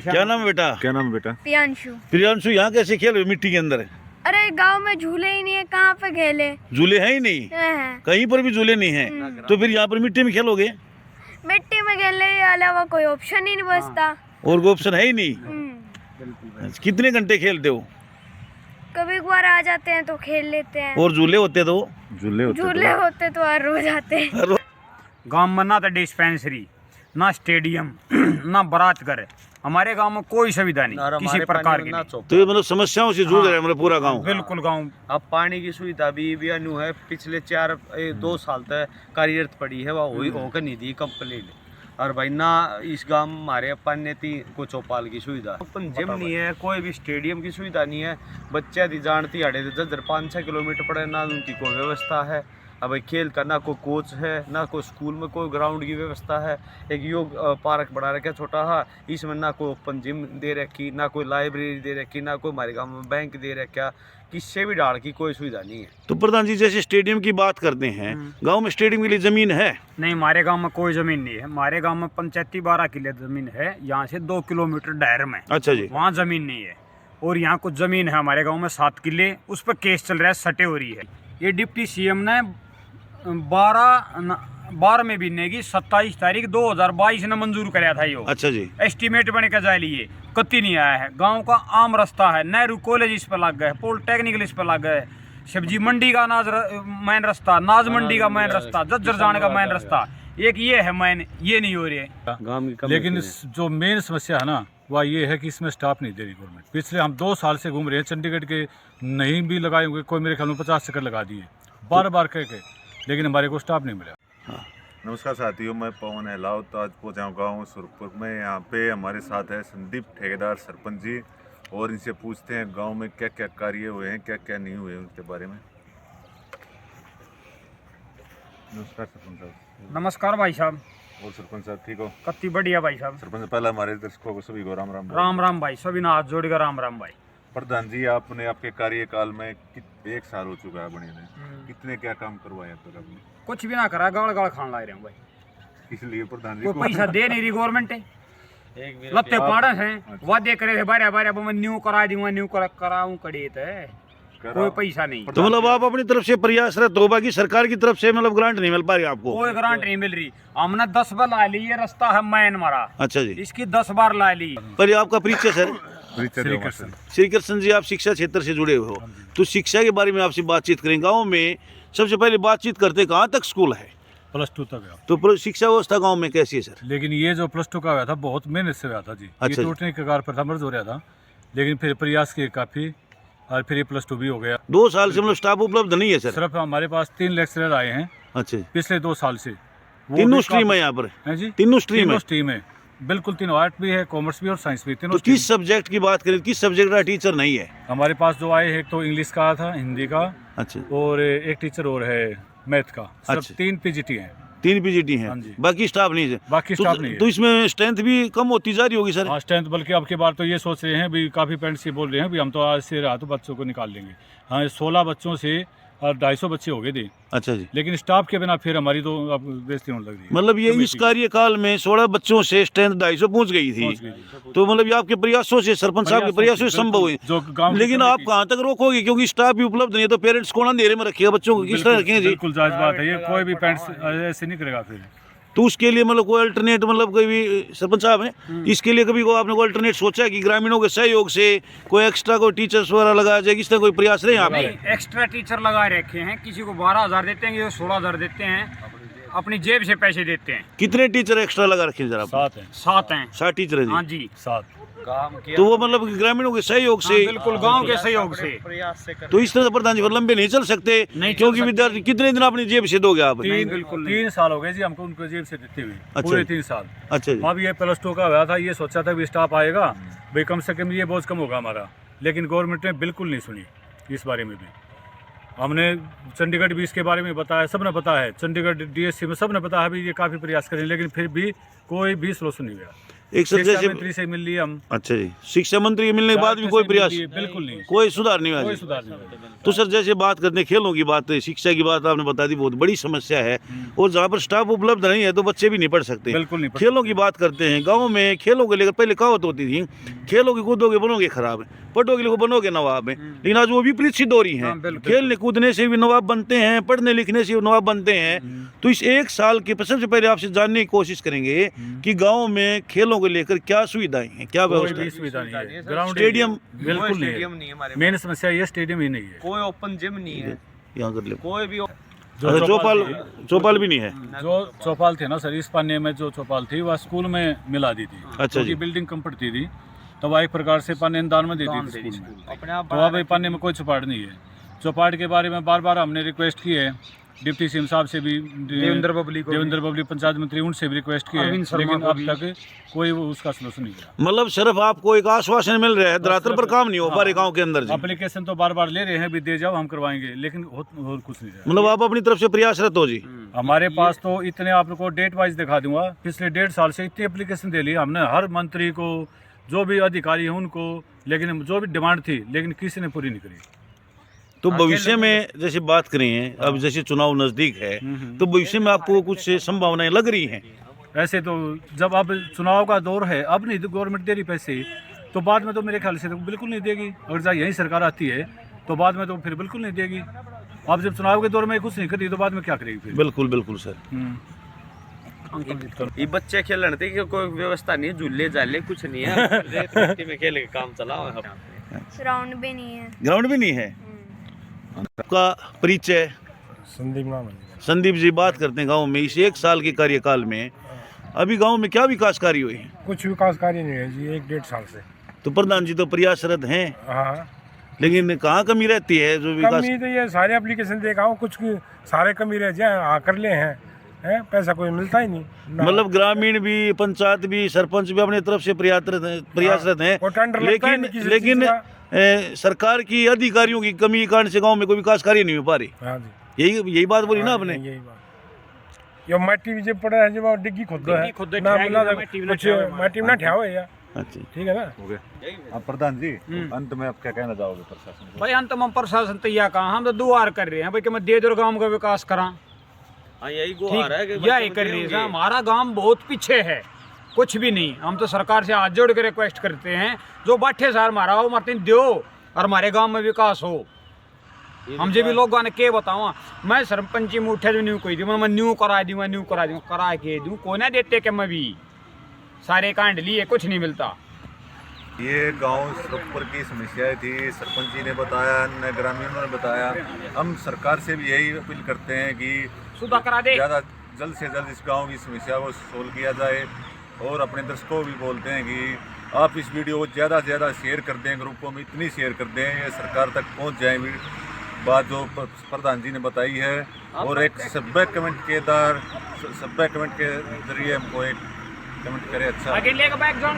क्या नाम है बेटा? क्या नाम है बेटा? प्रियांशु। प्रियांशु, यहाँ कैसे खेल रहे हो मिट्टी के अंदर? अरे गांव में झूले ही नहीं है, कहाँ पे खेले? झूले हैं ही नहीं, हैं। कहीं पर भी झूले नहीं हैं, तो फिर यहाँ पर मिट्टी में खेलोगे? मिट्टी में खेलने के अलावा कोई ऑप्शन ही नहीं बचता। और कोई ऑप्शन है ही नहीं। कितने घंटे खेलते हो? कभी कभार आ जाते हैं तो खेल लेते हैं। और झूले होते तो? झूले होते तो हर रोज आते हैं। गांव में ना तो डिस्पेंसरी, ना स्टेडियम, ना बारात घर। हमारे गांव में कोई सुविधा नहीं किसी प्रकार की। तो ये मतलब समस्याओं से जूझ रहा है मतलब पूरा गांव। बिल्कुल गांव। अब पानी की सुविधा भी अनु है, पिछले 2 साल तक कार्यरत पड़ी है, वह होकर नहीं दी कंप्लीट। और भाई ना इस गांव हमारे अपन ने को चौपाल की सुविधा, अपन जिम नहीं है, कोई भी स्टेडियम की सुविधा नहीं है। बच्चे दी जानती हाड़े 5-6 किलोमीटर पड़े, ना उनकी कोई व्यवस्था है। अब भाई खेल का ना कोई कोच है, ना कोई स्कूल में कोई ग्राउंड की व्यवस्था है। एक योग पार्क बना रखा छोटा सा, इसमें ना कोई ओपन जिम दे रखी, ना कोई लाइब्रेरी दे रखी, ना कोई हमारे गाँव में बैंक दे रखा, किससे भी डाल की कोई सुविधा नहीं है। तो प्रधान जी जैसे स्टेडियम की बात करते हैं, गांव में स्टेडियम के लिए जमीन है? नहीं, हमारे गांव में कोई जमीन नहीं है। हमारे गांव में पंचायती 12 किले जमीन है, यहाँ से 2 किलोमीटर दायरे में। अच्छा जी। वहाँ जमीन नहीं है। और यहाँ कुछ जमीन है हमारे गांव में 7 किले, उस पर केस चल रहा है, सटे हो रही है। ये डिप्टी सीएम ने 12 में भी की 27 तारीख 2022 ने मंजूर कराया था। यो अच्छा जी। एस्टीमेट बने का जाए लिए कत्ती नहीं आया है। गांव का आम रास्ता है, नेहरू कॉलेज इस पर लग गए, पॉलिटेक्निकल इस पर लग गए, सब्जी मंडी का मेन रास्ता, नाज मंडी का मेन रास्ता, जज्जर जाने का मेन रास्ता, एक ये है मेन, ये नहीं हो रही है। लेकिन जो मेन समस्या है ना, वह ये है कि इसमें स्टाफ नहीं दे रही गवर्नमेंट। पिछले हम 2 साल से घूम रहे हैं, चंडीगढ़ के नहीं भी लगाए होंगे, कोई मेरे ख्याल में 50 चक्कर लगा दिए, बार बार कह के, लेकिन हमारे को स्टाफ नहीं मिला। नमस्कार साथियों, मैं पवन हेलावत आज पहुँचा हूँ गाँव सुरपुर में। यहाँ पे हमारे साथ है संदीप ठेकेदार सरपंच जी, और इनसे पूछते हैं गांव में क्या क्या कार्य हुए हैं, क्या क्या नहीं हुए उनके बारे में। नमस्कार सरपंच साहब। नमस्कार भाई साहब। और सरपंच साहब ठीक हो? कत्ती बढ़िया भाई साहब। सरपंच पहले हमारे दर्शकों को सभी को राम राम। राम राम भाई, सभी ना हाथ जोड़ेगा राम राम भाई। प्रधान जी, आपने आपके कार्यकाल में 1 साल हो चुका है बने ने, कितने क्या काम करवाए अब तक आपने? कुछ भी ना करा, गाड़ गाड़ खान लग रहे हैं भाई। इसलिए प्रधान जी कोई पैसा दे नहीं रही गवर्नमेंट है। लत्ते पाड़े हैं, वादे करे थे बारे बारे, अब मैं न्यू करा दूंगा, न्यू कराऊं कड़ी थे, कोई पैसा नहीं। तो मतलब आप अपनी तरफ से प्रयासरत हो, बाकी सरकार की तरफ से मतलब ग्रांट नहीं मिल पा रही आपको? कोई ग्रांट नहीं मिल रही। हमने 10 बार ला ली, ये रास्ता है मैन मारा। अच्छा जी। इसकी 10 बार ला ली। पर आपका परिचय सर? श्री कृष्ण जी, आप शिक्षा क्षेत्र से जुड़े हुए हो, तो शिक्षा के बारे में आपसे बातचीत करें। गाँव में सबसे पहले बातचीत करते कहाँ तक स्कूल है? +2 तक है। तो शिक्षा व्यवस्था गांव में कैसी है सर? लेकिन ये जो +2 का हुआ था, बहुत मेहनत से हुआ था जी। अच्छा, ये टूटने के कगार पर था, मर्ज हो रहा था, लेकिन फिर प्रयास किए काफी, और फिर ये +2 भी हो गया। 2 साल से मतलब स्टाफ उपलब्ध नहीं है सर? सिर्फ हमारे पास 3 लेक्चरर आए हैं। अच्छा। पिछले 2 साल से। तीनों स्ट्रीम है यहाँ पर? है जी, तीनों स्ट्रीम है। बिल्कुल, 3 आर्ट भी है, कॉमर्स भी और साइंस भी, तीनों। तो किस सब्जेक्ट की बात करें, किस सब्जेक्ट का टीचर नहीं है हमारे पास? जो आए, एक तो इंग्लिश का था, हिंदी का। अच्छा। और एक टीचर और है मैथ का। अच्छा। 3 पीजीटी हैं। 3 पीजीटी हैं, बाकी स्टाफ नहीं है? बाकी स्टाफ नहीं है। तो इसमें स्ट्रेंथ भी कम होती जा रही होगी सर? हाँ, स्ट्रेंथ, बल्कि अब की बार तो ये सोच रहे हैं भी, काफ़ी पेरेंट्स ये बोल रहे हैं भी हम तो आज से रात बच्चों को निकाल लेंगे। हाँ, 16 बच्चों से और 250 बच्चे हो गए थे। अच्छा जी। लेकिन स्टाफ के बिना फिर हमारी तो अब बेइज्जती होने लग रही है। मतलब ये इस कार्यकाल में 16 बच्चों से स्ट्रेंथ 250 पहुंच गई थी। तो मतलब ये आपके प्रयासों से, सरपंच साहब के प्रयासों से संभव है। लेकिन आप कहाँ तक रोकोगे, क्योंकि स्टाफ भी उपलब्ध नहीं है, तो पेरेंट्स को अंधेरे में रखिएगा, बच्चों को किस तरह रखेंगे? बिल्कुल जायज बात है, ये कोई भी पेरेंट्स ऐसे नहीं करेगा फिर। तो उसके लिए मतलब कोई अल्टरनेट, मतलब कोई भी सरपंच साहब है, इसके लिए कभी आपने कोई अल्टरनेट सोचा है कि ग्रामीणों के सहयोग से कोई एक्स्ट्रा कोई टीचर्स वगैरह लगाया जाए? किस तरह कोई प्रयास रहे आप? एक्स्ट्रा टीचर लगा रखे हैं, किसी को 12,000 देते हैं, 16,000 देते हैं, अपनी जेब से पैसे देते हैं। कितने टीचर एक्स्ट्रा लगा रखे हैं जरा? 7 हैं। 7 टीचर है? हाँ जी, 7। तो वो मतलब ग्रामीणों के सहयोग से? बिल्कुल, गांव के सहयोग से। तो इस तरह से प्रधान जी फिर लंबे नहीं चल सकते, क्योंकि विद्यार्थी कितने दिन अपनी जेब से दोगे आप? 3 साल हो गए जी हमको उनको जेब से देते हुए। अच्छा। पूरे 3 साल। अच्छा जी। अब ये +2 का हुआ था, ये सोचा था भी स्टाफ आएगा भाई, कम से कम ये बोझ कम होगा हमारा, लेकिन गवर्नमेंट ने बिल्कुल नहीं सुनी इस बारे में भी। हमने चंडीगढ़ भी इसके बारे में बताया, सबने पता है, चंडीगढ़ DSC में सबने बताया भी ये काफ़ी प्रयास करें, लेकिन फिर भी कोई भी सोल्यूशन नहीं हुआ। एक सर शिक्षा जैसे मंत्री से मिल लिए हम, अच्छा जी, शिक्षा मंत्री मिलने के बाद भी कोई से मिल प्रयास, लिए, बिल्कुल नहीं, कोई सुधार नहीं हुआ कोई जी। सुधार नहीं हुआ। तो सर जैसे बात करते हैं खेलों की बात, शिक्षा की बात आपने बता दी, बहुत बड़ी समस्या है, और जहाँ पर स्टाफ उपलब्ध नहीं है तो बच्चे भी नहीं पढ़ सकते। बिल्कुल नहीं पढ़ खेलों की बात करते हैं, गाँव में खेलों को लेकर पहले कहावत होती थी, खेलोगे कूदोगे बनोगे खराब है, पढ़ोगे लिखो बनोगे नवाब है, लेकिन आज वो विपरीत सिद्ध हो रही है। खेलने कूदने से भी नवाब बनते हैं, पढ़ने लिखने से भी नवाब बनते हैं। तो इस एक साल के सबसे पहले आपसे जानने की कोशिश करेंगे कि गाँव में खेलों को लेकर क्या सुविधाएं हैं, क्या कोई व्यवस्था भी है? सुविधा नहीं है, ग्राउंड स्टेडियम बिल्कुल स्टेडियम नहीं नहीं है है, हमारे मेन समस्या ये स्टेडियम ही नहीं है। कोई ओपन जिम नहीं है, यहाँ कर ले, कोई भी अच्छा, चौपाल भी नहीं है। जो चौपाल थे ना सर, इस पाने में जो चौपाल थी वह स्कूल में मिला दी थी, अच्छा क्योंकि जी। बिल्डिंग कंप्लीट थी तो वह एक प्रकार से पाने दान में देती थी स्कूल में। अपने आप तो अब पाने में कोई चौपाट नहीं है। चौपाट के बारे में बार बार हमने रिक्वेस्ट की है, डिप्टी सीएम साहब से भी, देवेंद्र बबली पंचायत मंत्री, उनसे भी रिक्वेस्ट की है, अरविंद शर्मा लेकिन को अब भी। तक कोई उसका सलूशन नहीं मिला। मतलब सिर्फ आपको एक आश्वासन मिल रहा है, धरातल पर काम नहीं हो पा रहे गाँव के अंदर जी। एप्लीकेशन तो बार बार ले रहे हैं, भी दे जाओ हम करवाएंगे, लेकिन और कुछ नहीं रहा। मतलब आप अपनी तरफ से प्रयासरत हो जी। हमारे पास तो इतने, आपको डेट वाइज दिखा दूंगा, पिछले 1.5 साल से इतनी एप्लीकेशन दे ली हमने, हर मंत्री को, जो भी अधिकारी हैं उनको, लेकिन जो भी डिमांड थी लेकिन किसी ने पूरी नहीं करी। तो भविष्य में जैसे बात करें, अब जैसे चुनाव नजदीक है, तो भविष्य में आपको कुछ संभावनाएं लग रही हैं? ऐसे तो जब अब चुनाव का दौर है, अब नहीं तो गवर्नमेंट दे रही पैसे, तो बाद में तो मेरे ख्याल से तो बिल्कुल नहीं देगी। अगर जहाँ यही सरकार आती है तो बाद में तो फिर बिल्कुल नहीं देगी। अब जब चुनाव के दौर में कुछ नहीं करी तो बाद में क्या करेगी फिर? बिल्कुल बिल्कुल सर। ये बच्चे खेलने थे कि कोई व्यवस्था नहीं है, झूले झाले कुछ नहीं है, रेत मिट्टी में खेल के काम चला हुआ है। ग्राउंड भी नहीं है। ग्राउंड भी नहीं है। आपका परिचय? संदीप नाम है। संदीप जी, बात करते हैं गांव में इस 1 साल के कार्यकाल में अभी गांव में क्या विकास कार्य हुए हैं? कुछ विकास कार्य नहीं है जी 1-1.5 साल से। तो प्रधान जी तो प्रयासरत हैं, हाँ, लेकिन कहाँ कमी रहती है जो विकास? कमी तो ये सारे एप्लीकेशन देखा हूँ, कुछ की सारे कमी रह जाए, हाँ कर ले हैं, पैसा कोई मिलता ही नहीं ना। मतलब ग्रामीण भी, पंचायत भी, सरपंच भी अपनी तरफ से प्रयासरत हैं, वो टेंडर लगता है लेकिन नहीं किसी लेकिन चीज़ सरकार की अधिकारियों की कमी के कारण से गांव में कोई विकास कार्य नहीं हो पा रही। हाँ जी, यही बात बोली ना आपने? यही बात। ये माटी भी जब पड़ा है, जब डिग्गी खुद है ना, मिला कुछ माटी में ना ठ्याओ है यार, अच्छा, ठीक है ना। अब प्रधान जी, अंत में आप क्या कहना चाहोगे प्रशासन को? भाई अंत में प्रशासन तैयार कहा, हम तो दुआर कर रहे हैं भाई कि मैं दे दो गांव का विकास करा, हाँ यही गुहार है कि यही कर रही है। हमारा गांव बहुत पीछे है, कुछ भी नहीं। हम तो सरकार से हाथ जोड़ के रिक्वेस्ट करते हैं, जो बाठे सार मारा हो मरते दो और हमारे गांव में विकास हो। हम जे भी लोग ने के बताओ, मैं सरपंची में उठे जो न्यू कोई दी, मैं न्यू करा दूँ करा के दूँ, को ना देते कि मैं भी सारे कांड लिए, कुछ नहीं मिलता। ये गांव सुरखपुर की समस्याएं थी, सरपंच जी ने बताया, अन्य ग्रामीणों ने बताया। हम सरकार से भी यही अपील करते हैं कि सुधा करा दे, ज़्यादा जल्द से जल्द इस गांव की समस्या को सोल्व किया जाए। और अपने दर्शकों को भी बोलते हैं कि आप इस वीडियो को ज़्यादा से ज़्यादा शेयर कर दें, ग्रुपों में इतनी शेयर कर दें ये सरकार तक पहुंच जाए बात जो प्रधान जी ने बताई है। और एक सब्बै कमेंट के जरिए हमको एक कमेंट करें, अच्छा आगे लेकर बैक जाओ।